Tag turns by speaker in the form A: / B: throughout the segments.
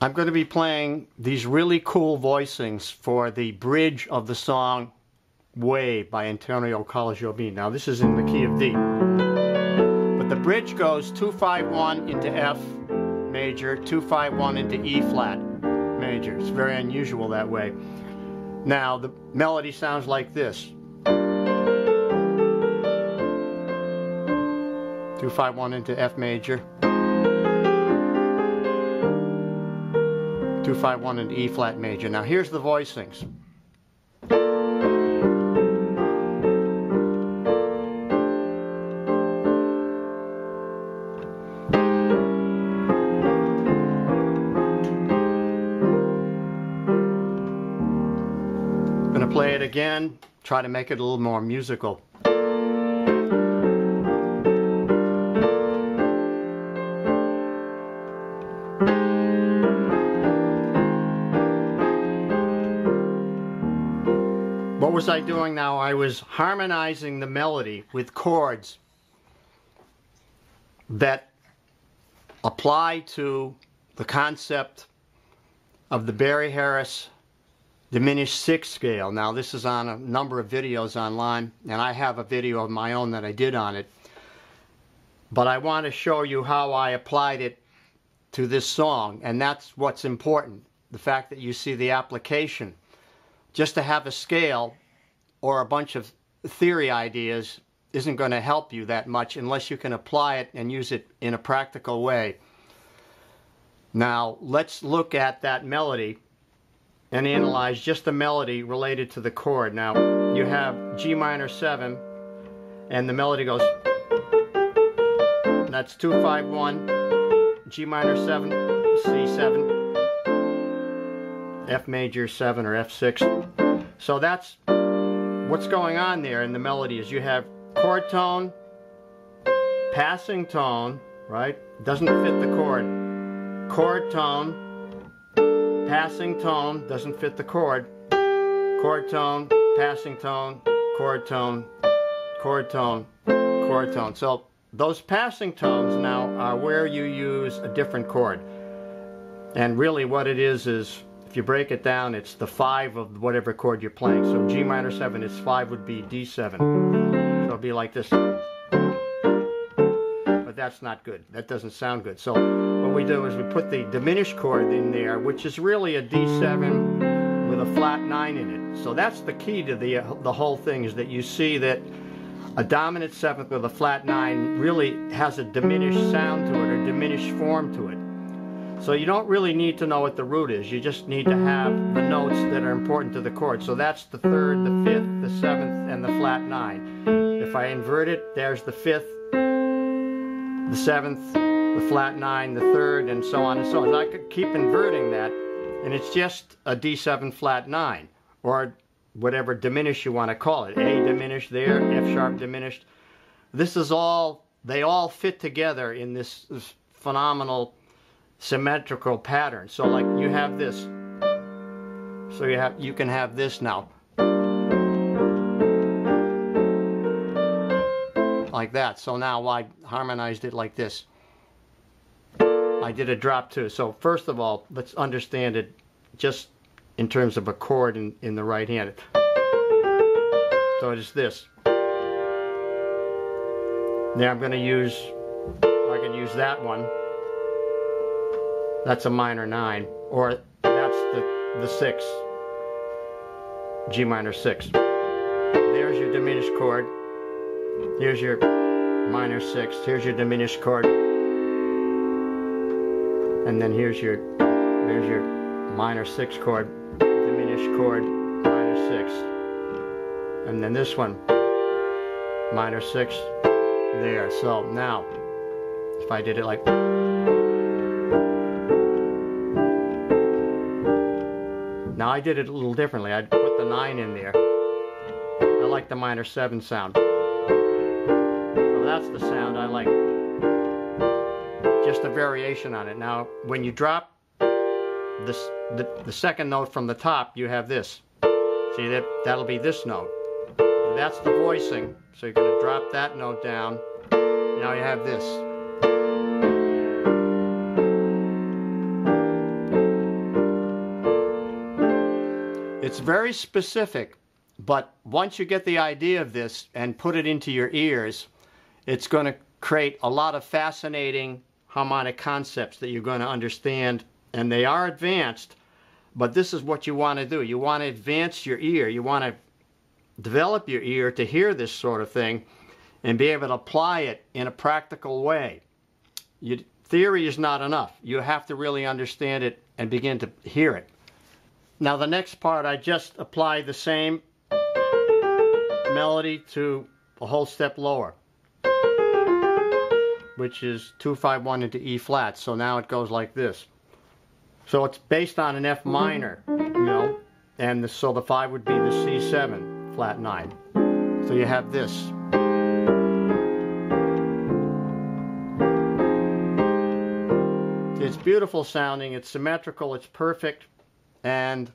A: I'm going to be playing these really cool voicings for the bridge of the song Way by Antonio Carlos Jobim. Now this is in the key of D. But the bridge goes 2-5-1 into F major, 2-5-1 into E flat major. It's very unusual that way. Now the melody sounds like this. 2-5-1 into F major. 2-5-1 into E flat major. Now here's the voicings. I'm going to play it again, try to make it a little more musical. What was I doing now? I was harmonizing the melody with chords that apply to the concept of the Barry Harris diminished sixth scale. Now this is on a number of videos online, and I have a video of my own that I did on it. But I want to show you how I applied it to this song, and that's what's important. The fact that you see the application. Just to have a scale or a bunch of theory ideas isn't going to help you that much unless you can apply it and use it in a practical way. Now let's look at that melody and analyze just the melody related to the chord. Now you have G minor 7 and the melody goes, that's 2-5-1, G minor 7, C7, F major 7 or F6. So that's what's going on there in the melody. Is you have chord tone, passing tone, right? Doesn't fit the chord. Chord tone, passing tone, doesn't fit the chord. Chord tone, passing tone, chord tone, chord tone, chord tone. So those passing tones now are where you use a different chord. And really what it is if you break it down, it's the 5 of whatever chord you're playing. So G minor 7, its 5 would be D7. So it'll be like this. But that's not good. That doesn't sound good. So what we do is we put the diminished chord in there, which is really a D7 with a flat 9 in it. So that's the key to the whole thing, is that you see that a dominant 7th with a flat 9 really has a diminished sound to it, or diminished form to it. So you don't really need to know what the root is. You just need to have the notes that are important to the chord. So that's the 3rd, the 5th, the 7th, and the flat 9. If I invert it, there's the 5th, the 7th, the flat 9, the 3rd, and so on and so on. So I could keep inverting that, and it's just a D7 flat 9, or whatever diminished you want to call it. A diminished there, F sharp diminished. This is all, they all fit together in this phenomenal symmetrical pattern. So like you have this, so you can have this now, like that. So now I harmonized it like this. I did a drop too. So first of all, let's understand it just in terms of a chord in the right hand. So it is this. Now I'm going to use, I can use that one. That's a minor 9, or that's the 6, G minor 6. There's your diminished chord. Here's your minor 6. Here's your diminished chord. And then there's your minor 6 chord, diminished chord, minor 6. And then this one, minor 6, there. So now, if I did it like, now I did it a little differently. I put the 9 in there. I like the minor 7 sound. So that's the sound I like. Just a variation on it. Now when you drop this, the second note from the top, you have this. See, that'll be this note. That's the voicing. So you're going to drop that note down. Now you have this. It's very specific, but once you get the idea of this and put it into your ears, it's going to create a lot of fascinating harmonic concepts that you're going to understand, and they are advanced, but this is what you want to do. You want to advance your ear. You want to develop your ear to hear this sort of thing and be able to apply it in a practical way. Theory is not enough. You have to really understand it and begin to hear it. Now the next part, I just apply the same melody to a whole step lower, which is 2-5-1 into E flat. So now it goes like this. So it's based on an F minor, you know, and so the 5 would be the C7 flat 9. So you have this. It's beautiful sounding, it's symmetrical, it's perfect, and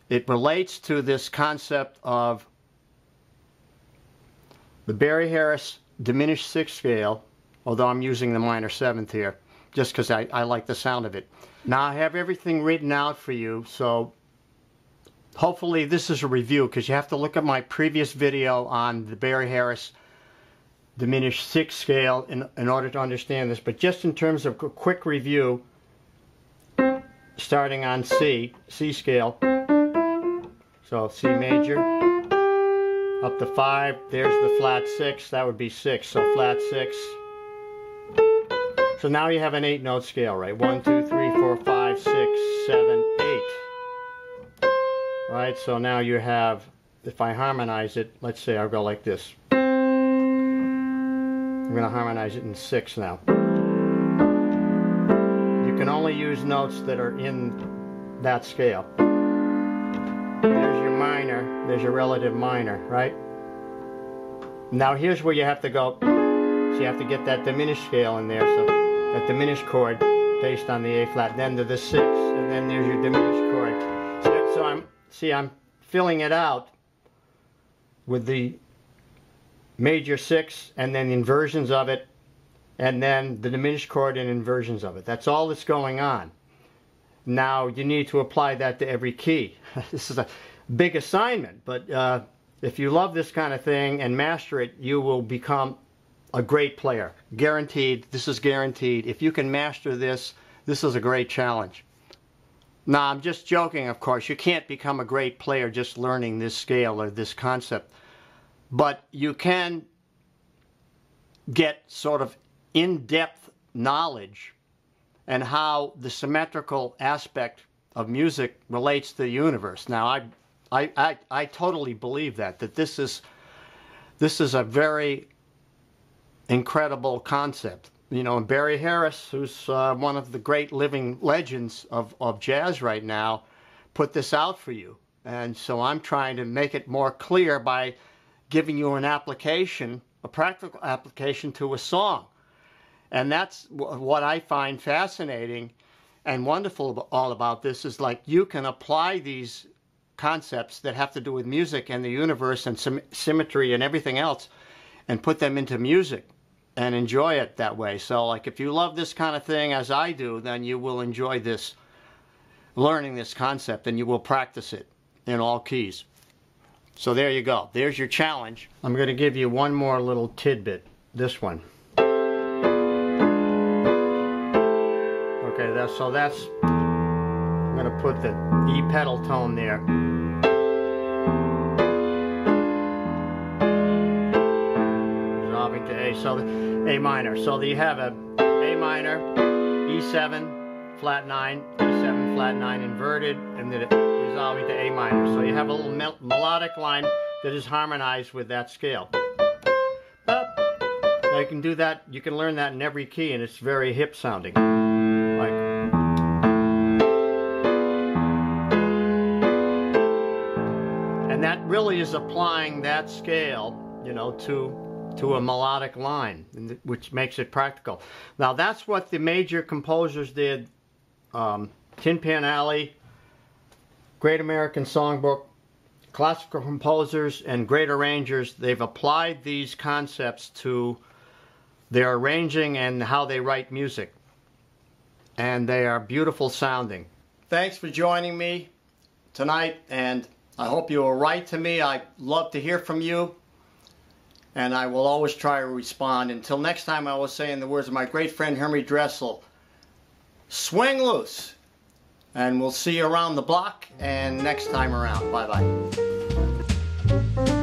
A: it relates to this concept of the Barry Harris diminished sixth scale, although I'm using the minor seventh here, just because I like the sound of it. Now I have everything written out for you, so hopefully this is a review, because you have to look at my previous video on the Barry Harris diminished sixth scale in order to understand this. But just in terms of a quick review, starting on C scale, so C major, up to 5, there's the flat 6, that would be 6, so flat 6. So now you have an 8-note scale, right? 1, 2, 3, 4, 5, 6, 7, 8. Right, so now you have, if I harmonize it, let's say I'll go like this. I'm going to harmonize it in 6 now. You can only use notes that are in that scale. There's your minor, there's your relative minor, right? Now here's where you have to go. So you have to get that diminished scale in there, so that diminished chord based on the A flat, then to the 6, and then there's your diminished chord. So I'm filling it out with the major 6 and then inversions of it, and then the diminished chord and inversions of it. That's all that's going on. Now you need to apply that to every key. This is a big assignment, but if you love this kind of thing and master it, you will become a great player. Guaranteed. This is guaranteed. If you can master this, this is a great challenge. Now I'm just joking, of course. You can't become a great player just learning this scale or this concept. But you can get sort of in-depth knowledge and how the symmetrical aspect of music relates to the universe. Now, I totally believe that this is a very incredible concept. You know, and Barry Harris, who's one of the great living legends of jazz right now, put this out for you. And so I'm trying to make it more clear by giving you an application, a practical application to a song. And that's what I find fascinating and wonderful all about this, is like you can apply these concepts that have to do with music and the universe and symmetry and everything else and put them into music and enjoy it that way. So like if you love this kind of thing as I do, then you will enjoy this, learning this concept, and you will practice it in all keys. So there you go. There's your challenge. I'm going to give you one more little tidbit. This one. Okay, that's I'm going to put the E pedal tone there. Resolving to A. So the A minor. So you have a A minor, E7, flat 9, E7, flat 9 inverted, and then resolving to A minor. So you have a little melodic line that is harmonized with that scale. Now you can do that, you can learn that in every key, and it's very hip sounding. Like, and that really is applying that scale, you know, to a melodic line, which makes it practical. Now that's what the major composers did. Tin Pan Alley, Great American Songbook, classical composers and great arrangers, they've applied these concepts to their arranging and how they write music. And they are beautiful sounding. Thanks for joining me. tonight, and I hope you will write to me. I love to hear from you, and I will always try to respond. Until next time, I will say in the words of my great friend Henry Dressel, swing loose, and we'll see you around the block and next time around. Bye-bye.